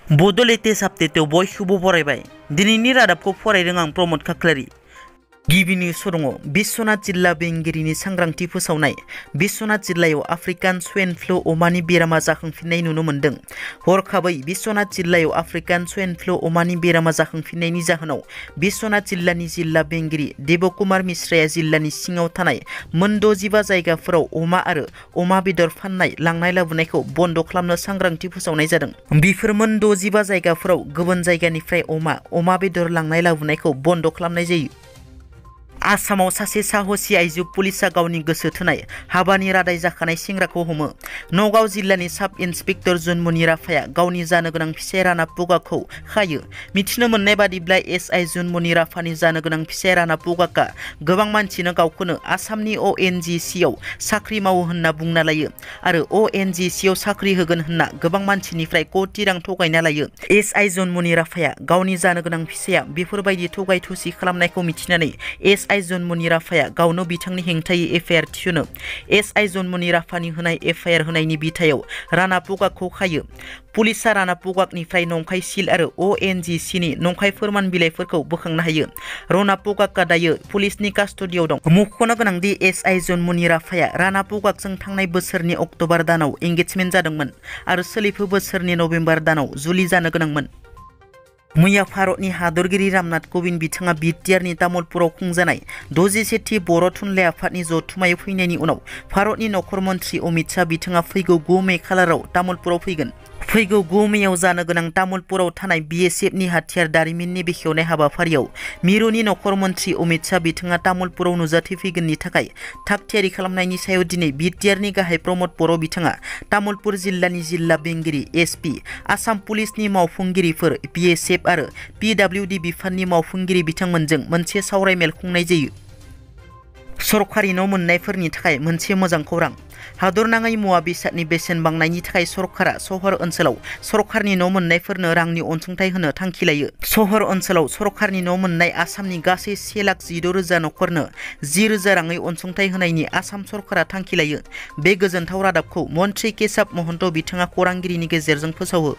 Bodo latest update बयखौबो बरायबाय। दिनैनि रादाबखौ फरायदों आं प्रमद खाख्लारि। गिबि निउस दङ बिश्वनाथ जिल्ला बेंगिरिनि सांग्रांथि फोसावनाय। बिश्वनाथ जिल्लायाव आफ्रिकान स्वाइन फ्लु अमानि बेरामा जाखांफिननाय नुनो मोन्दों। हरखाबै बिश्वनाथ जिल्लायाव आफ्रिकान स्वाइन फ्लु अमानि बेरामा जाखांफिननायनि जाहोनाव बिश्वनाथ जिल्लानि जिल्ला बेंगिरि देबकुमार मिश्राया जिल्लानि सिङाव थानाय मोन 65 जायगाफोराव अमा आरो अमा बेदर फाननाय लांनाय लाबोनायखौ बन्द खालामनो सांग्रांथि फोसावनाय जादों। बेफोर मोन 65 जायगाफोराव गुबुन जायगानिफ्राय अमा बेदर लांनाय लाबोनायखौ बन्द खालामनाय जायो। आसामाव सासे साहसि आइजो पुलिसा गावनि गोसो थोनाय हाबानि रादाय जाखानाय सेंग्राखौ हमो। नगाव जिल्लानि साब इन्सपेक्टर जुनमनि राफाया गावनि जानो गोनां फिसाय राना पुगाखौ खायो। मिथिनो मोननाय बादिब्ला एसआइ जुनमनि राफानि जानो गोनां फिसाय राना पुगाका गोबां मानसिनो गावखौनो आसामनि ONGC आव साख्रि मावो होनना बुंना लायो आरो ONGC आव साख्रि होगोन होनना गोबां मानसिनिफ्राय कोटि रां थगायना लायो। एसआइ जुनमनि राफाया गावनि जानो गोनां फिसाया बेफोरबायदि थगाय थुसि खालामनायखौ मिथिनानै एसआइ जुनमनि राफाया गावनो बिथांनि हेंथायै एफआइआर थिसनो। एसआइ जुनमनि राफानि होनाय एफआइआर होनायनि बिथायाव राना पुगाकखौ खायो। पुलिसा राना पुगाकनिफ्राय नंखाय सिल आरो ONGC नि नंखाय फोरमान बिलाइफोरखौ बोखांनो हायो। राना पुगाकआ दायो पुलिसनि कास्टडियाव दं। मुंख'नो गोनांदि एसआइ जुनमनि राफाया राना पुगाकजों थांनाय बोसोरनि अक्ट'बर दानाव एंगेजमेन्ट जादोंमोन आरो सोलिफु बोसोरनि नभेम्बर दानाव जुलि जानो गोनांमोन। मैया भारतनि हादरगिरि रामनाथ कविन्द बिथाङा बिटिआरनि तामुलपुराव खुंजानाय 61थि बर' थुनलाइ आफादनि जथुम्मायाव फैनायनि उनाव भारतनि नखर मन्त्रि अमित शाह बिथाङा फैगौ 9 मे खालाराव तामुलपुराव फैगोन। फैगौ 9 मेयाव जानो गोनां तामुलपुराव थानाय BSFनि हाथियार दारिमिननि बेखेवनाय हाबाफारियाव मिरुनि नखर मन्त्रि अमित शाह बिथाङा तामुलपुराव नुजाथिफैगोननि थाखाय थाग थियारि खालामनायनि सायाव दिनै बिटिआरनि गाहाय प्रमद बर' बिथाङा तामुलपुर जिल्लानि जिल्ला बेंगिरि SP, आसाम पुलिसनि मावफुंगिरिफोर BSF आरो PWD बिफाननि मावफुंगिरि बिथांमोनजों मोनसे सावरायमेल खुंनाय जायो। सरकारि न' मोननायफोरनि थाखाय मोनसे मोजां खौरां। हादरनाङै मुवा बेसादनि बेसेन बांनायनि थाखाय सरकारा सहर ओनसोलाव सरकारनि न' मोननायफोरनो रांनि अनसुंथाइ होनो थांखि लायो। सहर ओनसोलाव सरकारनि न' मोननाय आसामनि गासै 1,16,000 नखरनो 10,000 राङै अनसुंथाइ होनायनि आसाम सरकारा थांखि लायो। बे गोजोनथाव रादाबखौ मन्त्रि केशब महन्त बिथाङा खौरांगिरिनि गेजेरजों फोसावो।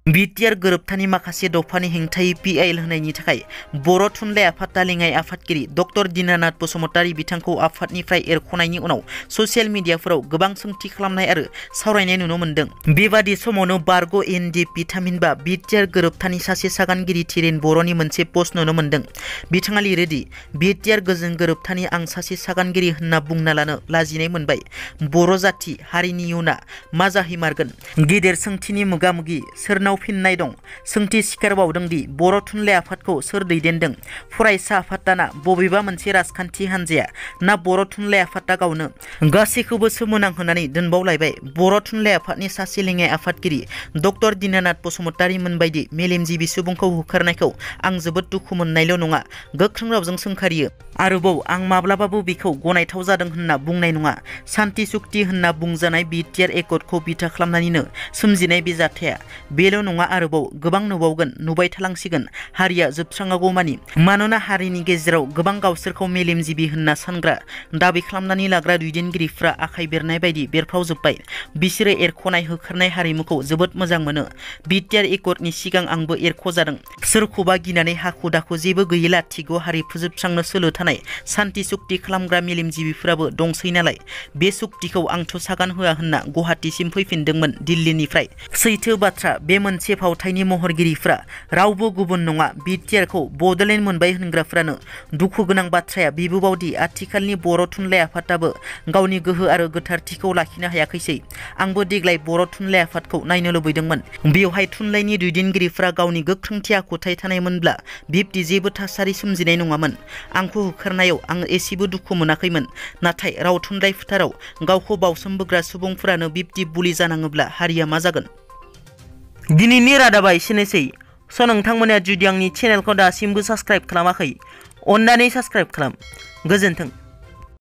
बिटिआर गोरोबथानि माखासे दफानि हेंथायै PIL होनायनि थाखाय बर' थुनलाइ आफाद लेङाइ आफादगिरि डक्टर दीनानाथ बसुमतारी बिथांखौ आफादनिफ्राय एरख'नायनि उनाव ससियेल मिडियाफोराव गोबां सोंथि खालामनाय आरो सावरायनाय नुनो मोन्दों। बेबादि समावनो बारग' NDFB थामहिनबा बिटिआर गोरोबथानि सासे सागानगिरि थिरेन बर'नि मोनसे पस्ट नुनो मोन्दों। बिथाङा लिरोदि बिटिआर गोजोन गोरोबथानि आं सासे सागानगिरि होनना बुंना लानो लाजिनाय मोनबाय। बर' जाथि हारिनि इयुना मा जाहैमारगोन? गेदेर सोंथिनि मोगा-मोगि सोरनाव फिननाय दं? सोंथि सिखारबावदों दि बर' थुनलाइ आफादखौ सोर दैदेनदों? फरायसा आफादा ना बबेबा मोनसे राजखान्थि हान्जाया ना बर' थुनलाइ आफादा गावनो? गासैखौबो सोमोनांहोनानै दोनबावलायबाय। बर' थुनलाइ आफादनि सासे लेङाइ आफादगिरि डक्टर दीनानाथ बसुमतारी मोनबायदि मेलेमजिबि सुबुंखौ होखारनायखौ आं जोबोद दुखु मोननायल' नङा, गोख्रों रावजों सोंखारियो। आरोबाव आं माब्लाबाबो बेखौ गनायथाव जादों होनना बुंनाय नङा। सान्ति सुक्ति होनना बुंजानाय बिटिआर एकर्डखौ बिथा खालामनानैनो सोमजिनाय बे जाथाया। बेल' नङा, आरोबाव गोबां नुबावगोन, नुबाय थालांसिगोन हारिया जोबस्राङागौमानि। मानोना हारिनि गेजेराव गोबां गावसोरखौ मेलेमजिबि होनना सानग्रा दाबि खालामनानै लाग्रा दैदेनगिरिफ्रा आखाइ बेरनाय बायदि बेरफ्रावजोब्बाय। बिसोरो एरख'नाय होखारनाय हारिमुखौ जोबोद मोजां मोनो। बिटिआर एकर्डनि सिगां आंबो एरख'जादों। सोरखौबा गिनानै हाखु दाखु जेबो गैयै लाथिख' हारि फोजोबस्रांनो सोलो थानाय सान्ति सुक्ति खालामग्रा मेलेमजिबिफोराबो दंसै नालाय। बे सुक्तिखौ आंथ' सागान होआ होनना गुवाहाटीसिम फैफिनदोंमोन दिल्लीनिफ्राय। सैथो बाथ्रा, बे मोनसे फावथायनि महरगिरिफ्रा रावबो गुबुन नङा बिटिआरखौ बड'लेण्ड मोनबाय होनग्राफ्रानो। दुखु गोनां बाथ्राया बेबोबावदि आथिखालनि बर' थुनलाइ आफादाबो गावनि गोहो आरो गोथारथिखौ लाखिनो हायाखैसै। आंबो देग्लाय बर' थुनलाइ आफादखौ नायनो लुबैदोंमोन। बेवहाय थुनलाइनि दैदेनगिरिफ्रा गावनि गोख्रोंथि आखुथाय थानायमोनब्ला बिब्दि जेबो थासारि सोमजिनाय नङामोन। आंखौ होखारनायाव आं एसेबो दुखु मोनाखैमोन। नाथाय राव थुनलाइ फोथाराव गावखौ बावसोमबोग्रा सुबुंफोरानो बिब्दि बुलि जानाङोब्ला हारिया मा जागोन? दिनैनि रादाबा एसेनोसै। नोंथांमोना जुदि आंनि चेनेलखौ दासिमबो साबस्क्राइब खालामाखै, अन्नानै साबस्क्राइब खालाम। गोजोन्थों।